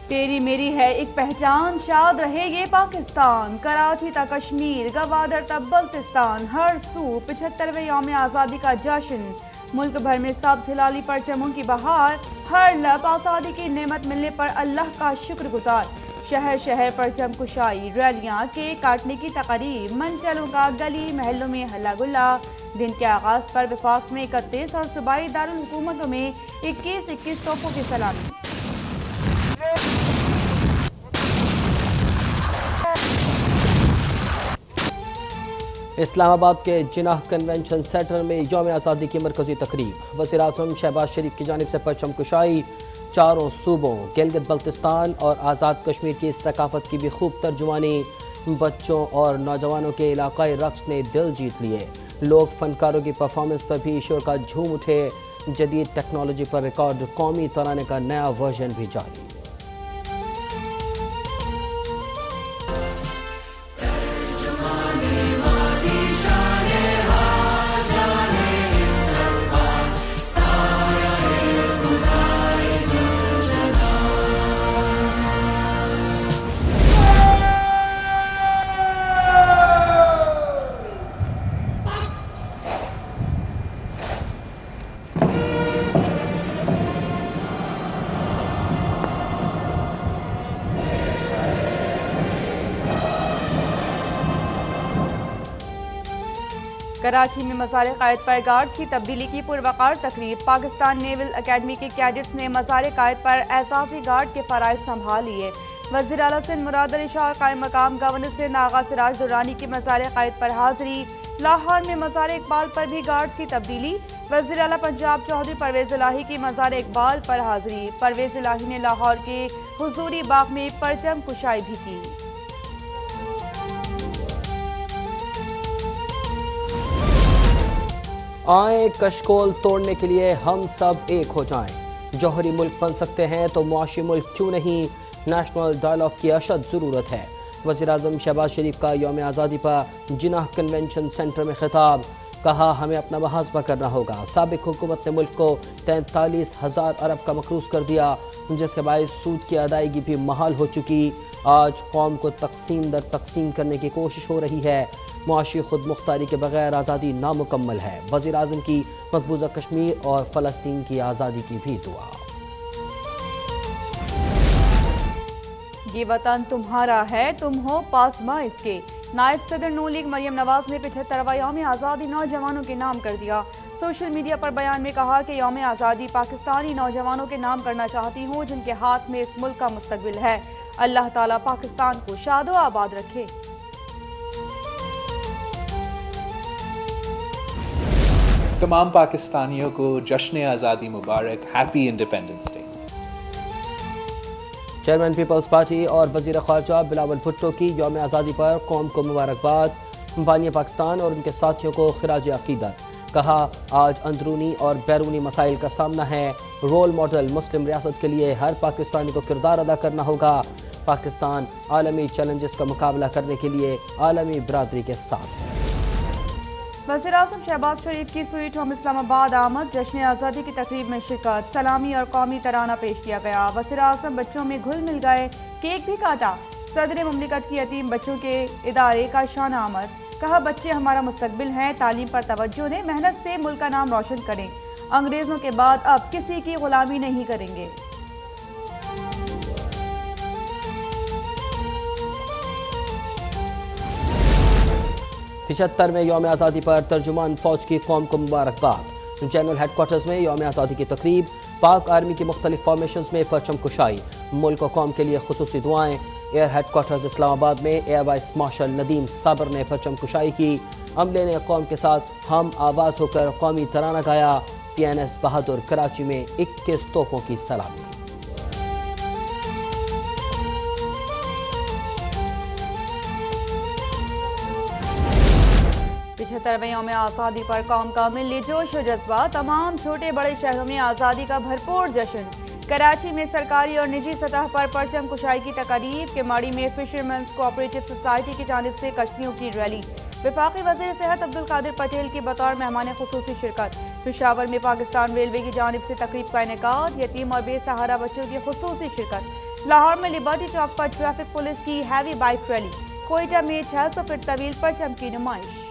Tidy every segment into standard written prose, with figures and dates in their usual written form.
तेरी मेरी है एक पहचान, शाद रहे ये पाकिस्तान। कराची तक कश्मीर, गवादर तक बल्तिस्तान, हर सू 75वें यौम आज़ादी का जश्न। मुल्क भर में सब हिलाली परचमों की बहार, हर लब आज़ादी की नेमत मिलने पर अल्लाह का शुक्रगुजार। शहर शहर परचम कुशाई, रैलियाँ, केक काटने की तकरीब, मंचलों का गली महलों में हल्ला गुल्ला। दिन के आगाज पर वफाक में 31 और सूबाई दारुल हुकूमतों में 21-21 तोपों की सलामी। इस्लामाबाद के जिनाह कन्वेंशन सेंटर में यौम आज़ादी की मरकजी तकरीब। वज़ीर आज़म शहबाज शरीफ की जानिब से परचम कुशाई। चारों सूबों गिलगित बल्तिस्तान और आज़ाद कश्मीर की सकाफत की भी खूब तर्जुमानी। बच्चों और नौजवानों के इलाकाई रक्स ने दिल जीत लिए। लोग फनकारों की परफॉर्मेंस पर भी ईश्वर का झूम उठे। जदीद टेक्नोलॉजी पर रिकॉर्ड कौमी तराने का नया वर्जन भी जारी। कराची में मज़ार कायद पर गार्ड्स की तब्दीली की पुरवकार तकरीब। पाकिस्तान नेवल अकेडमी के कैडेट्स ने मज़ार कायद पर एहसासी गार्ड के फ़राइज़ संभाल लिए। वज़ीर आला सिंध मुराद अली शाह कायम मकाम गवर्नर सिंध आगा सिराज दुर्रानी की मज़ार कायद पर हाजिरी। लाहौर में मज़ार इकबाल पर भी गार्ड्स की तब्दीली। वज़ीर आला पंजाब चौधरी परवेज़ इलाही की मज़ार इकबाल पर हाजिरी। परवेज़ इलाही ने लाहौर के हुजूरी बाग में परचम कुशाई भी की। आए कशकोल तोड़ने के लिए हम सब एक हो जाएं। जौहरी मुल्क बन सकते हैं तो मुआशी मुल्क क्यों नहीं। नेशनल डायलॉग की अशद ज़रूरत है। वज़ीर आज़म शहबाज शरीफ का यौम आज़ादी पर जिनाह कन्वेंशन सेंटर में खिताब। कहा हमें अपना मुहासबा करना होगा। साबिक हुकूमत ने मुल्क को 43,000 अरब का मकरूज कर दिया, जिसके बायस सूद की अदायगी भी महाल हो चुकी। आज कौम को तकसीम दर तकसीम करने की कोशिश हो रही है। मुआशी खुद मुख्तारी के बगैर आज़ादी नामुकम्मल है। वज़ीर आज़म की मकबूजा कश्मीर और फ़लस्तीन की आज़ादी की भी दुआ। ये वतन तुम्हारा है, तुम हो पासमा इसके। नायब सदर नून लीग मरियम नवाज ने 75वां यौम आज़ादी नौजवानों के नाम कर दिया। सोशल मीडिया पर बयान में कहा कि यौम आज़ादी पाकिस्तानी नौजवानों के नाम करना चाहती हूँ जिनके हाथ में इस मुल्क का मुस्तकबिल है। अल्लाह ताला पाकिस्तान को शादो आबाद रखे। तमाम पाकिस्तानियों को जश्न आज़ादी मुबारक। Happy independence day. Chairman Peoples Party और वज़ीर ख़ारजा बिलावल भुट्टो की यौम आज़ादी पर कौम को मुबारकबाद। बानी पाकिस्तान और उनके साथियों को खिराज अक़ीदत। कहा आज अंदरूनी और बैरूनी मसाइल का सामना है। रोल मॉडल मुस्लिम रियासत के लिए हर पाकिस्तानी को किरदार अदा करना होगा। पाकिस्तान आलमी चैलेंजेस का मुकाबला करने के लिए आलमी बरादरी के साथ है। वज़ीर आज़म शहबाज शरीफ की स्वीट होम इस्लामाबाद आमद। जश्न आज़ादी की तकरीब में शिरकत, सलामी और कौमी तराना पेश किया गया। वज़ीर आज़म बच्चों में घुल मिल गए, केक भी काटा। सदर मुमलिकत की यतीम बच्चों के इदारे का शान आमद। कहा बच्चे हमारा मुस्तकबिल हैं, तालीम पर तवज्जो दें, मेहनत से मुल्क का नाम रोशन करें। अंग्रेज़ों के बाद अब किसी की गुलामी नहीं करेंगे। 75वें यौम आज़ादी पर तर्जुमान फ़ौज की कौम को मुबारकबाद। जनरल हेडक्वार्टर्स में यौम आज़ादी की तकरीब। पाक आर्मी की मुख्तलिफ फॉर्मेशंस में परचम कुशाई। मुल्क और कौम के लिए खुसूसी दुआएं। एयर हेडक्वार्टर्स इस्लामाबाद में एयर वाइस मार्शल नदीम साबर ने परचम कुशाई की। अमले ने कौम के साथ हम आवाज़ होकर कौमी तराना गाया। PNS बहादुर कराची में 21 तोपों की सलामी। 75वें यौम आज़ादी पर कौम का मिली जोश और जज्बा। तमाम छोटे बड़े शहरों में आज़ादी का भरपूर जश्न। कराची में सरकारी और निजी सतह पर परचम कुशाई की तकरीब। केमाड़ी में फिशरमैन्स कोऑपरेटिव सोसाइटी की जानिब से कश्तियों की रैली। वफाकी वज़ीर सेहत अब्दुल कादिर पटेल की बतौर मेहमान खुसूसी शिरकत। पेशावर में पाकिस्तान रेलवे की जानिब से तकरीब का इनेकाद। यतीम और बेसहारा बच्चों की खुसूसी शिरकत। लाहौर में लिबर्टी चौक पर ट्रैफिक पुलिस की हैवी बाइक रैली। कोयटा में 600 फीट तवील परचम की नुमाइश।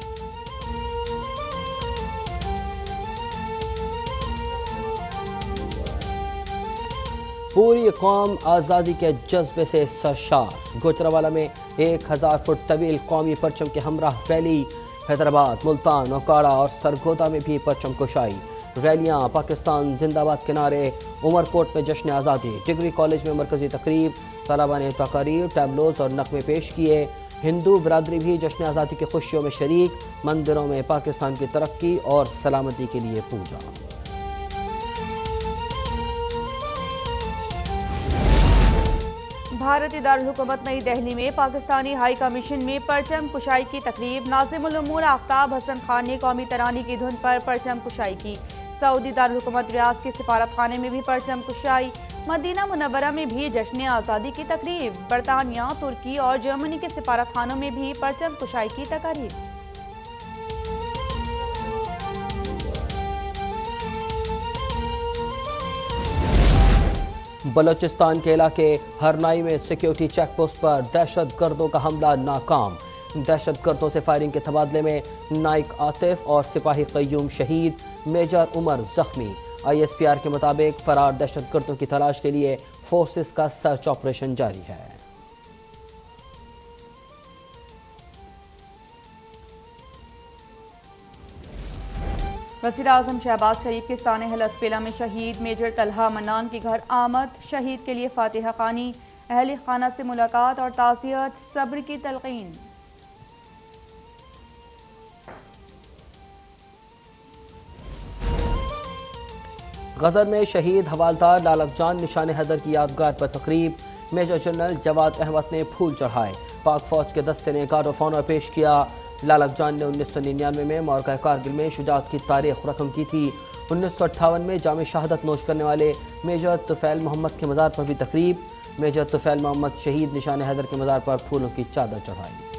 पूरी कौम आज़ादी के जज्बे से सरशार। गुजरावाला में 1000 फुट तवील कौमी परचम के हमराह रैली। हैदराबाद, मुल्तान, ओकाड़ा और सरगोदा में भी परचम कुशाई। रैलियां पाकिस्तान जिंदाबाद के नारे। उमरकोट में जश्न आज़ादी। डिग्री कॉलेज में मरकजी तकरीब। तलबा ने तकारीर, टैबलोज और नगमे पेश किए। हिंदू बरादरी भी जश्न आज़ादी की खुशियों में शरीक। मंदिरों में पाकिस्तान की तरक्की और सलामती के लिए पूजा। भारतीय दारुल हुकूमत नई दिल्ली में पाकिस्तानी हाई कमीशन में परचम कुशाई की तकरीब। नाज़िमुल उमूर आफ्ताब हसन खान ने कौमी तरानी की धुन पर परचम कुशाई की। सऊदी दारुल हुकूमत रियाज के सिफारत खाने में भी परचम कुशाई। मदीना मुनव्वरा में भी जश्न आज़ादी की तकरीब। बरतानिया, तुर्की और जर्मनी के सिफारत खानों में भी परचम कुशाई की तकरीब। बलोचिस्तान के इलाके हरनाई में सिक्योरिटी चेक पोस्ट पर दहशतगर्दों का हमला नाकाम। दहशतगर्दों से फायरिंग के तबादले में नाइक आतिफ और सिपाही कय्यूम शहीद, मेजर उमर जख्मी। ISPR के मुताबिक फरार दहशतगर्दों की तलाश के लिए फोर्सेस का सर्च ऑपरेशन जारी है। वज़ीर-ए-आज़म शहबाज शरीफ के साने हलसपेला में शहीद मेजर तलहा मन्नान के घर आमद। शहीद के लिए फातिहा खानी, अहल खाना से मुलाकात और ताज़ियत, सब्र की तलकीन। गजर में शहीद हवालदार लालक जान निशान हैदर की यादगार पर तकरीब। मेजर जनरल जवाद अहमद ने फूल चढ़ाए। पाक फौज के दस्ते ने गार्ड ऑफ ऑनर पेश किया। लालक जान ने 1999 में मौक़ा कारगिल में शुजाअत की तारीख रकम की थी। 1958 में जामे शहादत नोश करने वाले मेजर तुफैल मोहम्मद के मज़ार पर भी तकरीब। मेजर तुफैल मोहम्मद शहीद निशान हैदर के मज़ार पर फूलों की चादर चढ़ाई।